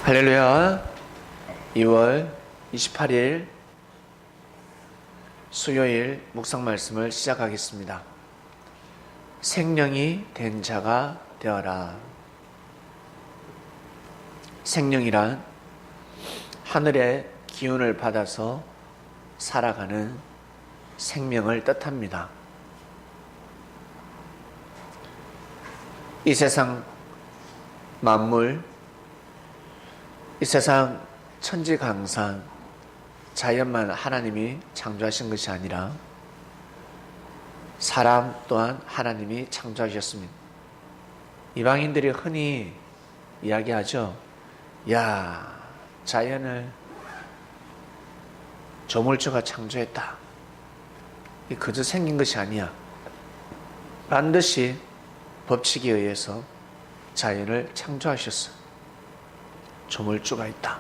할렐루야. 2월 28일 수요일 묵상 말씀을 시작하겠습니다. 생명이 된 자가 되어라. 생명이란 하늘의 기운을 받아서 살아가는 생명을 뜻합니다. 이 세상 만물, 이 세상 천지강산, 자연만 하나님이 창조하신 것이 아니라 사람 또한 하나님이 창조하셨습니다. 이방인들이 흔히 이야기하죠. 야, 자연을 조물주가 창조했다. 이 그저 생긴 것이 아니야. 반드시 법칙에 의해서 자연을 창조하셨어. 조물주가 있다.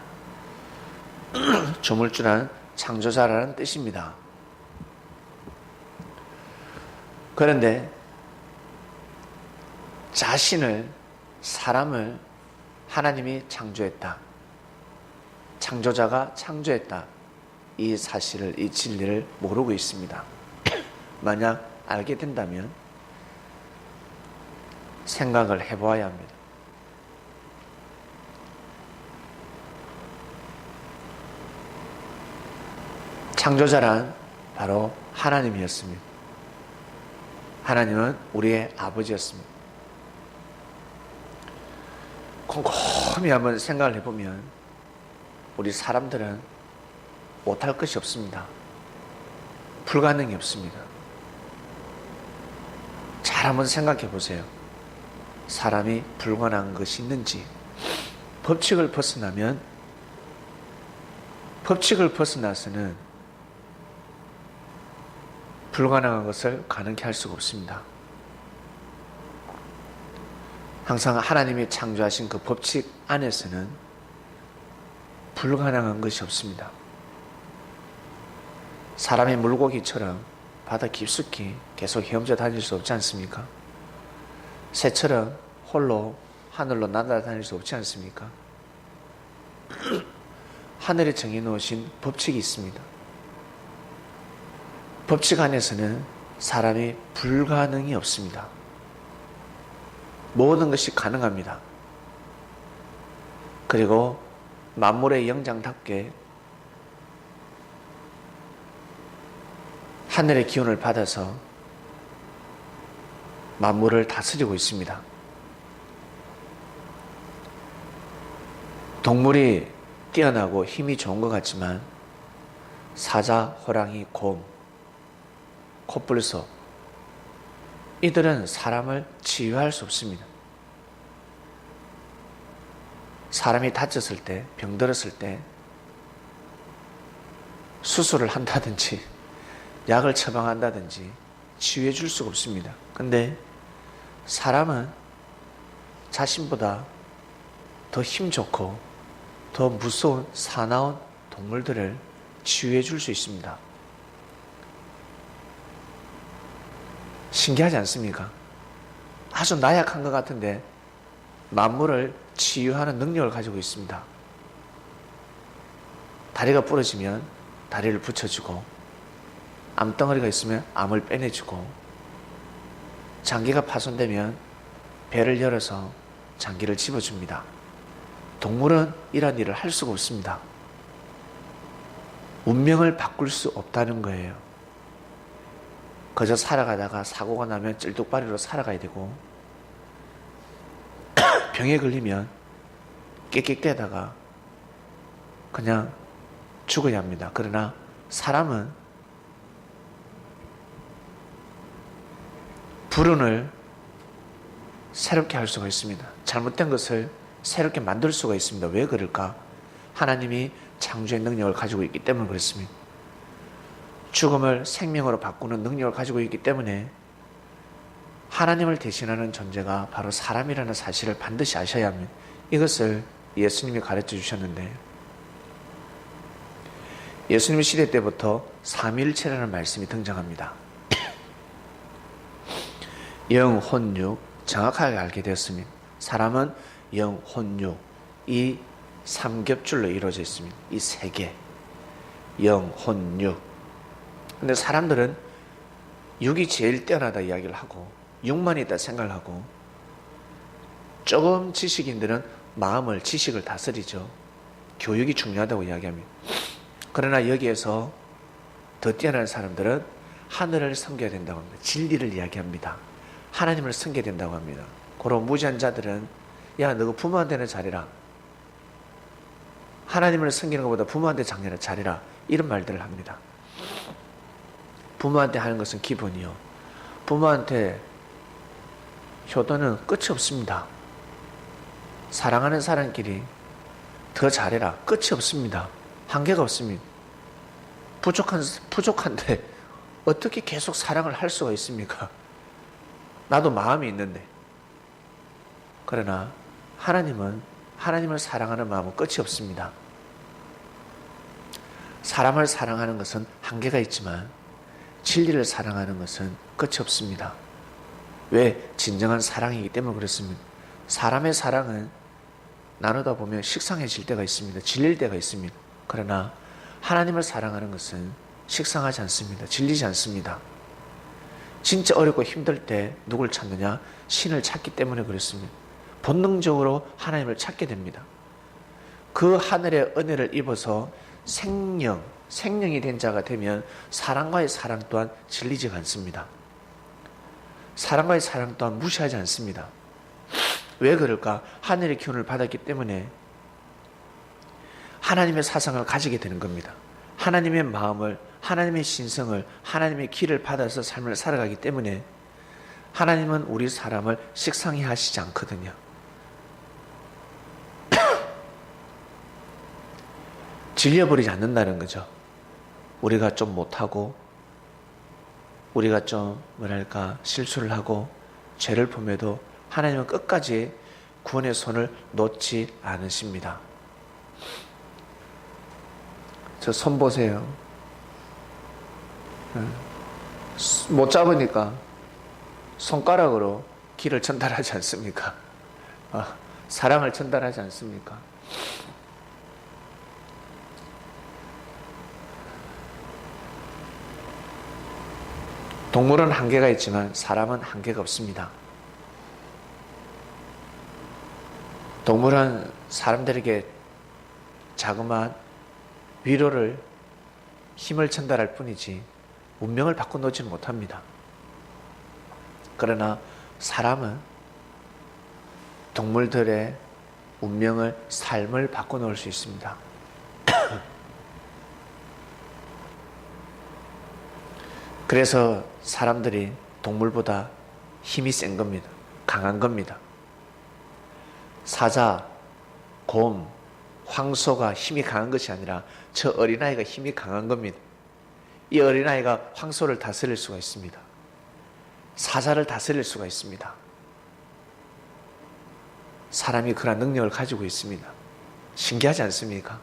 조물주란 창조자라는 뜻입니다. 그런데 자신을, 사람을 하나님이 창조했다. 창조자가 창조했다. 이 사실을, 이 진리를 모르고 있습니다. 만약 알게 된다면 생각을 해보아야 합니다. 창조자란 바로 하나님이었습니다. 하나님은 우리의 아버지였습니다. 곰곰이 한번 생각을 해보면 우리 사람들은 못할 것이 없습니다. 불가능이 없습니다. 잘 한번 생각해 보세요. 사람이 불가능한 것이 있는지. 법칙을 벗어나서는 불가능한 것을 가능케 할 수가 없습니다. 항상 하나님이 창조하신 그 법칙 안에서는 불가능한 것이 없습니다. 사람이 물고기처럼 바다 깊숙이 계속 헤엄쳐 다닐 수 없지 않습니까? 새처럼 홀로 하늘로 날아다닐 수 없지 않습니까? 하늘에 정해놓으신 법칙이 있습니다. 법칙 안에서는 사람이 불가능이 없습니다. 모든 것이 가능합니다. 그리고 만물의 영장답게 하늘의 기운을 받아서 만물을 다스리고 있습니다. 동물이 뛰어나고 힘이 좋은 것 같지만 사자, 호랑이, 곰, 코뿔소, 이들은 사람을 치유할 수 없습니다. 사람이 다쳤을 때, 병들었을 때 수술을 한다든지 약을 처방한다든지 치유해 줄 수가 없습니다. 근데 사람은 자신보다 더 힘 좋고 더 무서운 사나운 동물들을 치유해 줄 수 있습니다. 신기하지 않습니까? 아주 나약한 것 같은데 만물을 치유하는 능력을 가지고 있습니다. 다리가 부러지면 다리를 붙여주고, 암덩어리가 있으면 암을 빼내주고, 장기가 파손되면 배를 열어서 장기를 집어줍니다. 동물은 이런 일을 할 수가 없습니다. 운명을 바꿀 수 없다는 거예요. 그저 살아가다가 사고가 나면 찔뚝발이로 살아가야 되고, 병에 걸리면 깨끗깨다가 그냥 죽어야 합니다. 그러나 사람은 불운을 새롭게 할 수가 있습니다. 잘못된 것을 새롭게 만들 수가 있습니다. 왜 그럴까? 하나님이 창조의 능력을 가지고 있기 때문에 그렇습니다. 죽음을 생명으로 바꾸는 능력을 가지고 있기 때문에 하나님을 대신하는 존재가 바로 사람이라는 사실을 반드시 아셔야 합니다. 이것을 예수님이 가르쳐 주셨는데, 예수님 시대 때부터 삼위일체라는 말씀이 등장합니다. 영, 혼, 육, 정확하게 알게 되었습니다. 사람은 영, 혼, 육, 이 삼겹줄로 이루어져 있습니다. 이 세 개. 영, 혼, 육. 근데 사람들은 육이 제일 뛰어나다 이야기를 하고 육만 있다 생각을 하고 조금 지식인들은 마음을, 지식을 다스리죠. 교육이 중요하다고 이야기합니다. 그러나 여기에서 더 뛰어난 사람들은 하늘을 섬겨야 된다고 합니다. 진리를 이야기합니다. 하나님을 섬겨야 된다고 합니다. 그런 무지한 자들은 야, 너가 부모한테는 잘해라. 하나님을 섬기는 것보다 부모한테 잘해라. 이런 말들을 합니다. 부모한테 하는 것은 기본이요. 부모한테 효도는 끝이 없습니다. 사랑하는 사람끼리 더 잘해라. 끝이 없습니다. 한계가 없습니다. 부족한데 어떻게 계속 사랑을 할 수가 있습니까? 나도 마음이 있는데. 그러나 하나님을 사랑하는 마음은 끝이 없습니다. 사람을 사랑하는 것은 한계가 있지만 진리를 사랑하는 것은 끝이 없습니다. 왜? 진정한 사랑이기 때문에 그렇습니다. 사람의 사랑은 나누다 보면 식상해질 때가 있습니다. 질릴 때가 있습니다. 그러나 하나님을 사랑하는 것은 식상하지 않습니다. 질리지 않습니다. 진짜 어렵고 힘들 때 누굴 찾느냐? 신을 찾기 때문에 그렇습니다. 본능적으로 하나님을 찾게 됩니다. 그 하늘의 은혜를 입어서 생명이 된 자가 되면 사랑과의 사랑 또한 질리지가 않습니다. 사랑과의 사랑 또한 무시하지 않습니다. 왜 그럴까? 하늘의 기운을 받았기 때문에 하나님의 사상을 가지게 되는 겁니다. 하나님의 마음을, 하나님의 신성을, 하나님의 길을 받아서 삶을 살아가기 때문에 하나님은 우리 사람을 식상해 하시지 않거든요. 질려버리지 않는다는 거죠. 우리가 좀 못하고 우리가 좀 실수를 하고 죄를 범해도 하나님은 끝까지 구원의 손을 놓지 않으십니다. 저 손 보세요. 못 잡으니까 손가락으로 길을 전달하지 않습니까? 사랑을 전달하지 않습니까? 동물은 한계가 있지만 사람은 한계가 없습니다. 동물은 사람들에게 자그마한 위로를, 힘을 전달할 뿐이지 운명을 바꿔놓지는 못합니다. 그러나 사람은 동물들의 운명을, 삶을 바꿔놓을 수 있습니다. 그래서 사람들이 동물보다 힘이 센 겁니다. 강한 겁니다. 사자, 곰, 황소가 힘이 강한 것이 아니라 저 어린아이가 힘이 강한 겁니다. 이 어린아이가 황소를 다스릴 수가 있습니다. 사자를 다스릴 수가 있습니다. 사람이 그런 능력을 가지고 있습니다. 신기하지 않습니까?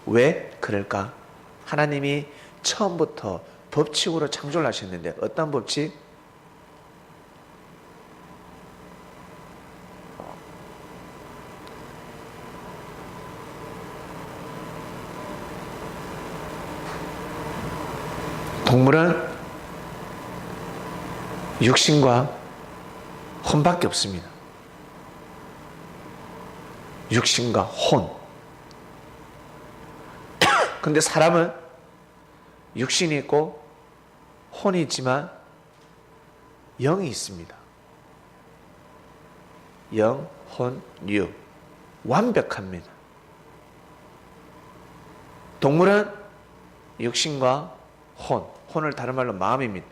왜 그럴까? 하나님이 처음부터 법칙으로 창조를 하셨는데 어떤 법칙? 동물은 육신과 혼밖에 없습니다. 육신과 혼. 근데 사람은 육신이 있고 혼이 있지만 영이 있습니다. 영, 혼, 육. 완벽합니다. 동물은 육신과 혼을 다른 말로 마음입니다.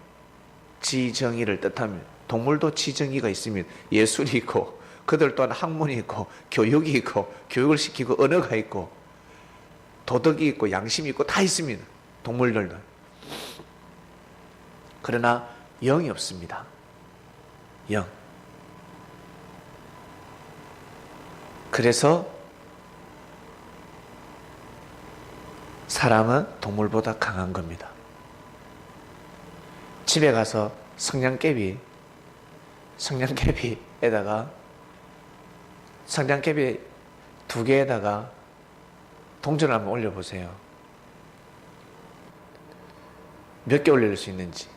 지정의를 뜻합니다. 동물도 지정의가 있습니다. 예술이 있고 그들 또한 학문이 있고 교육이 있고 교육을 시키고 언어가 있고 도덕이 있고 양심이 있고 다 있습니다. 동물들은. 그러나 영이 없습니다. 영. 그래서 사람은 동물보다 강한 겁니다. 집에 가서 성냥개비 성냥개비에다가 성냥개비 2개에다가 동전을 한번 올려보세요. 몇 개 올릴 수 있는지.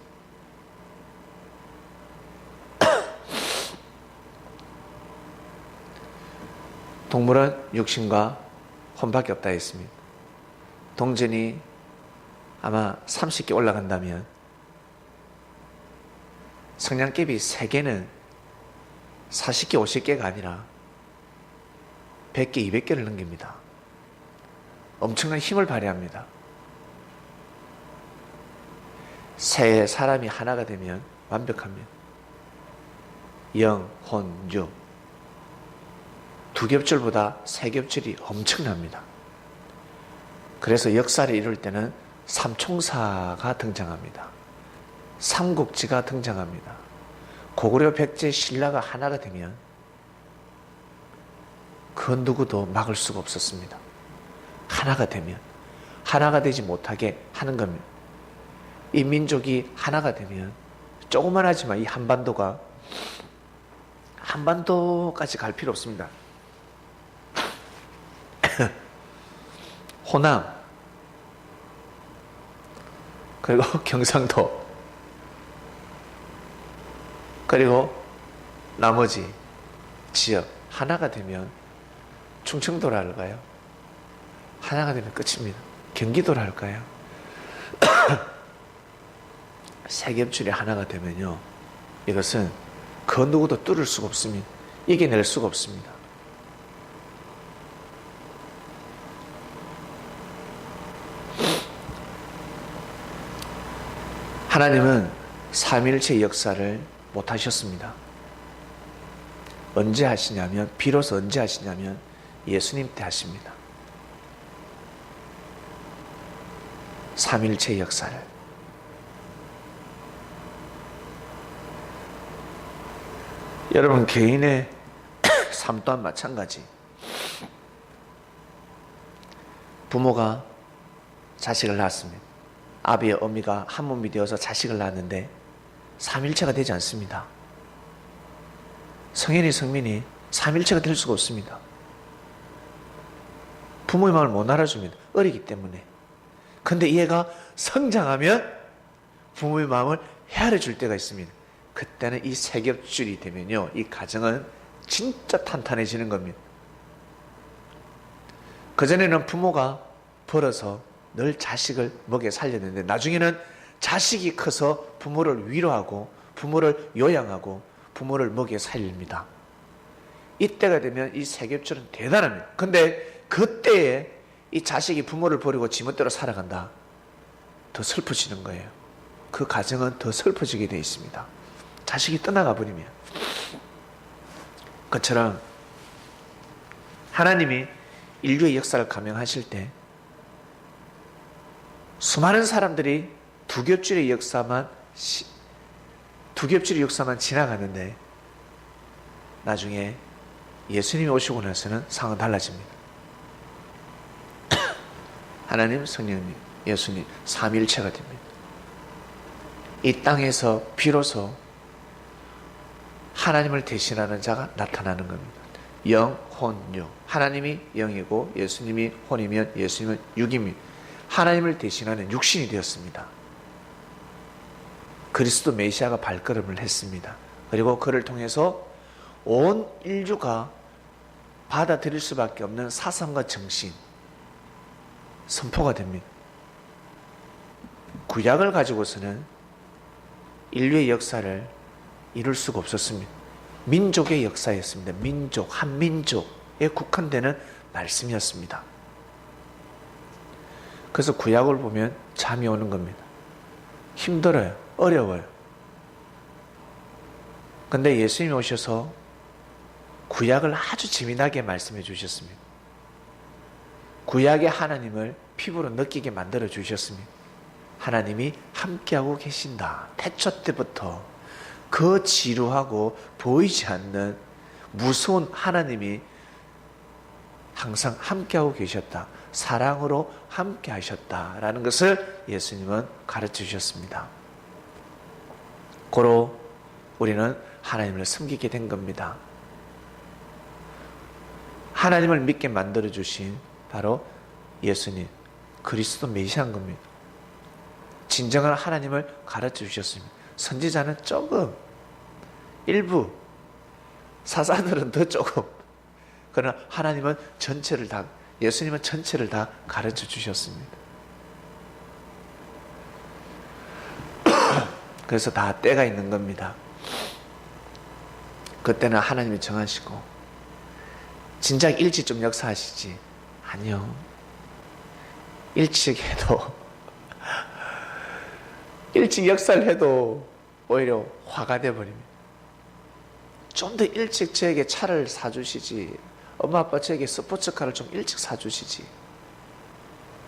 동물은 육신과 혼밖에 없다 했습니다. 동전이 아마 30개 올라간다면 성냥개비 3개는 40개, 50개가 아니라 100개, 200개를 넘깁니다. 엄청난 힘을 발휘합니다. 세 사람이 하나가 되면 완벽합니다. 영, 혼, 유. 2겹줄보다 3겹줄이 엄청납니다. 그래서 역사를 이룰 때는 삼총사가 등장합니다. 삼국지가 등장합니다. 고구려 백제 신라가 하나가 되면 그 누구도 막을 수가 없었습니다. 하나가 되면 하나가 되지 못하게 하는 겁니다. 이 민족이 하나가 되면 조그만하지만 이 한반도까지 갈 필요 없습니다. 호남 그리고 경상도 그리고 나머지 지역 하나가 되면 충청도라 할까요? 하나가 되면 끝입니다. 경기도라 할까요? 세 겹줄이 하나가 되면요, 이것은 그 누구도 뚫을 수가 없습니다. 이겨낼 수가 없습니다. 하나님은 삼위일체의 역사를 못 하셨습니다. 언제 하시냐면, 비로소 언제 하시냐면 예수님 때 하십니다. 삼위일체의 역사를. 여러분 개인의 삶 또한 마찬가지. 부모가 자식을 낳았습니다. 아비와 어미가 한 몸이 되어서 자식을 낳았는데 삼일체가 되지 않습니다. 성인이 성민이 삼일체가 될 수가 없습니다. 부모의 마음을 못 알아줍니다. 어리기 때문에. 근데 얘가 성장하면 부모의 마음을 헤아려 줄 때가 있습니다. 그때는 이 세 겹줄이 되면요, 이 가정은 진짜 탄탄해지는 겁니다. 그전에는 부모가 벌어서 늘 자식을 먹여 살렸는데 나중에는 자식이 커서 부모를 위로하고 부모를 요양하고 부모를 먹여 살립니다. 이때가 되면 이 세 겹줄은 대단합니다. 근데 그때에 이 자식이 부모를 버리고 지멋대로 살아간다. 더 슬퍼지는 거예요. 그 가정은 더 슬퍼지게 되어 있습니다. 자식이 떠나가 버리면. 그처럼 하나님이 인류의 역사를 감행하실 때 수많은 사람들이 두 겹줄의 역사만 지나가는데 나중에 예수님이 오시고 나서는 상황은 달라집니다. 하나님, 성령님, 예수님 삼위일체가 됩니다. 이 땅에서 비로소 하나님을 대신하는 자가 나타나는 겁니다. 영, 혼, 유. 하나님이 영이고 예수님이 혼이면 예수님은 육입니다. 하나님을 대신하는 육신이 되었습니다. 그리스도 메시아가 발걸음을 했습니다. 그리고 그를 통해서 온 인류가 받아들일 수밖에 없는 사상과 정신, 선포가 됩니다. 구약을 가지고서는 인류의 역사를 이룰 수가 없었습니다. 민족의 역사였습니다. 민족, 한민족에 국한되는 말씀이었습니다. 그래서 구약을 보면 잠이 오는 겁니다. 힘들어요. 어려워요. 근데 예수님이 오셔서 구약을 아주 재미나게 말씀해 주셨습니다. 구약의 하나님을 피부로 느끼게 만들어 주셨습니다. 하나님이 함께하고 계신다. 태초 때부터 그 지루하고 보이지 않는 무서운 하나님이 항상 함께하고 계셨다. 사랑으로 함께 하셨다라는 것을 예수님은 가르쳐 주셨습니다. 고로 우리는 하나님을 섬기게 된 겁니다. 하나님을 믿게 만들어주신 바로 예수님, 그리스도 메시아인 겁니다. 진정한 하나님을 가르쳐 주셨습니다. 선지자는 조금, 일부, 사사들은 더 조금, 그러나 하나님은 전체를 다, 예수님은 전체를 다 가르쳐 주셨습니다. 그래서 다 때가 있는 겁니다. 그때는 하나님이 정하시고, 진작 일찍 좀 역사하시지. 아니요. 일찍 해도, 일찍 역사를 해도 오히려 화가 되어버립니다. 좀 더 일찍 저에게 차를 사주시지. 엄마 아빠 저에게 스포츠카를 좀 일찍 사주시지.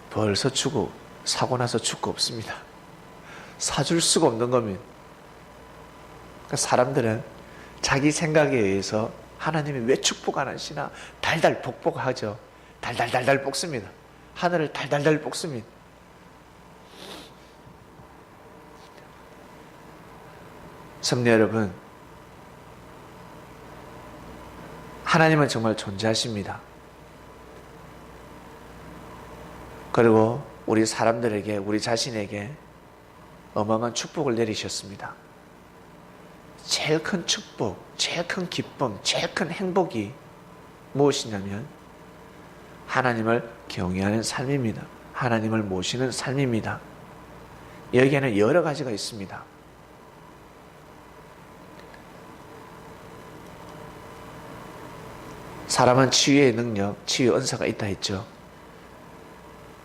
벌써 죽고, 사고 나서 죽고 없습니다. 사줄 수가 없는 겁니다. 그러니까 사람들은 자기 생각에 의해서 하나님이 왜 축복 안 하시나 달달 복복하죠. 달달달달 볶습니다. 하늘을 달달달 볶습니다. 성도 여러분, 하나님은 정말 존재하십니다. 그리고 우리 사람들에게, 우리 자신에게 어마어마한 축복을 내리셨습니다. 제일 큰 축복, 제일 큰 기쁨, 제일 큰 행복이 무엇이냐면 하나님을 경외하는 삶입니다. 하나님을 모시는 삶입니다. 여기에는 여러 가지가 있습니다. 사람은 치유의 능력, 치유 은사가 있다 했죠.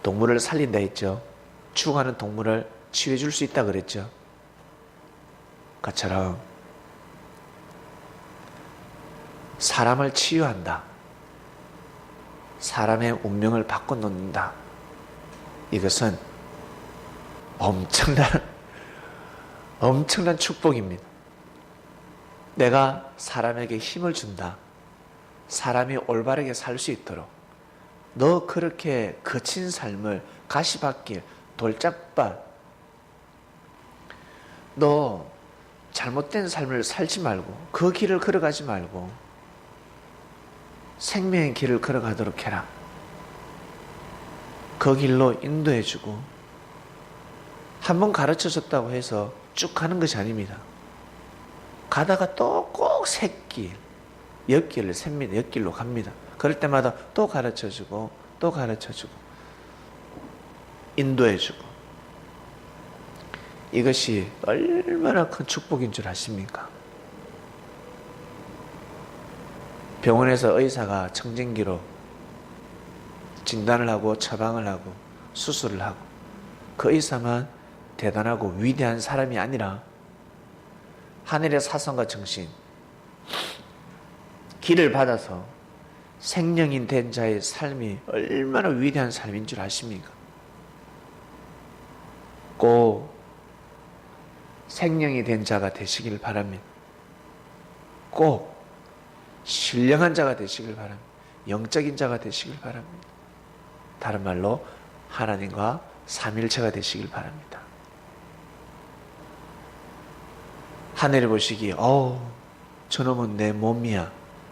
동물을 살린다 했죠. 죽어가는 동물을 치유해 줄 수 있다 그랬죠. 그처럼 사람을 치유한다. 사람의 운명을 바꿔놓는다. 이것은 엄청난 축복입니다. 내가 사람에게 힘을 준다. 사람이 올바르게 살 수 있도록. 너 그렇게 거친 삶을, 가시밭길, 돌짝밭, 너 잘못된 삶을 살지 말고 그 길을 걸어가지 말고 생명의 길을 걸어가도록 해라. 그 길로 인도해주고, 한번 가르쳐줬다고 해서 쭉 가는 것이 아닙니다. 가다가 또 꼭 샛길, 옆길을 셉니다. 옆길로 갑니다. 그럴 때마다 또 가르쳐주고 또 가르쳐주고 인도해주고. 이것이 얼마나 큰 축복인 줄 아십니까? 병원에서 의사가 청진기로 진단을 하고 처방을 하고 수술을 하고, 그 의사만 대단하고 위대한 사람이 아니라 하늘의 사성과 정신, 길을 받아서 생명인 된 자의 삶이 얼마나 위대한 삶인 줄 아십니까? 꼭 생명이 된 자가 되시길 바랍니다. 꼭 신령한 자가 되시길 바랍니다. 영적인 자가 되시길 바랍니다. 다른 말로 하나님과 삼일체가 되시길 바랍니다. 하늘이 보시기에 저놈은 내 몸이야,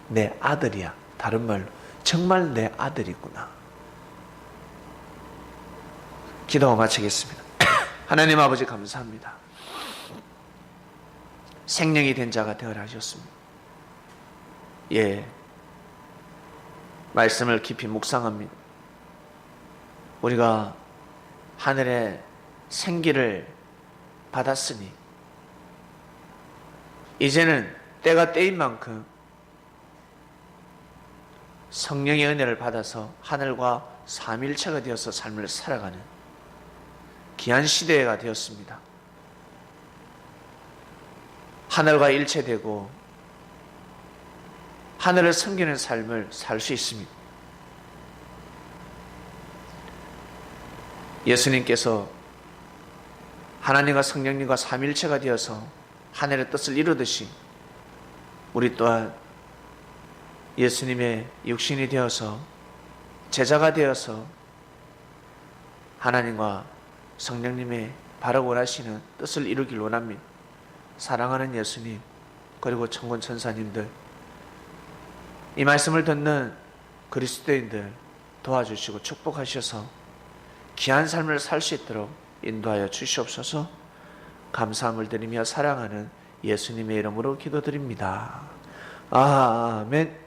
내 아들이야. 다른 말로 정말 내 아들이구나. 기도 마치겠습니다. 하나님 아버지 감사합니다. 생명이 된 자가 되어라 하셨습니다. 예, 말씀을 깊이 묵상합니다. 우리가 하늘의 생기를 받았으니 이제는 때가 때인 만큼 성령의 은혜를 받아서 하늘과 삼일체가 되어서 삶을 살아가는 귀한 시대가 되었습니다. 하늘과 일체되고 하늘을 섬기는 삶을 살 수 있습니다. 예수님께서 하나님과 성령님과 삼일체가 되어서 하늘의 뜻을 이루듯이 우리 또한 예수님의 육신이 되어서 제자가 되어서 하나님과 성령님의 바라고 원하시는 뜻을 이루길 원합니다. 사랑하는 예수님, 그리고 천군 천사님들, 이 말씀을 듣는 그리스도인들 도와주시고 축복하셔서 귀한 삶을 살 수 있도록 인도하여 주시옵소서. 감사함을 드리며 사랑하는 예수님의 이름으로 기도드립니다. 아멘.